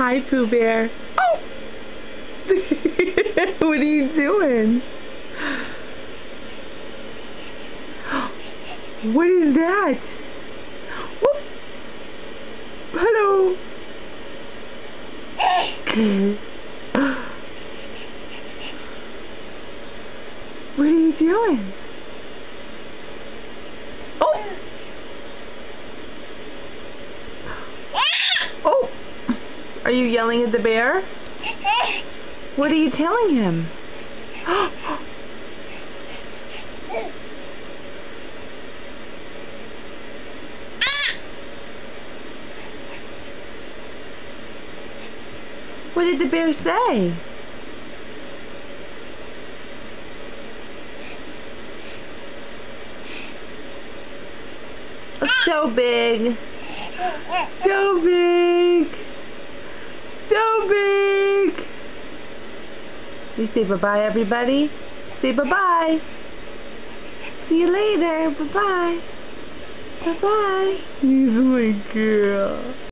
Hi, Pooh Bear. Oh! What are you doing? What is that? Whoop. Hello. What are you doing? Oh! Oh! Are you yelling at the bear? What are you telling him? What did the bear say? Oh, so big. So big. So big. You say bye-bye, everybody? Say bye-bye. See you later. Bye-bye. Bye-bye. He's my girl.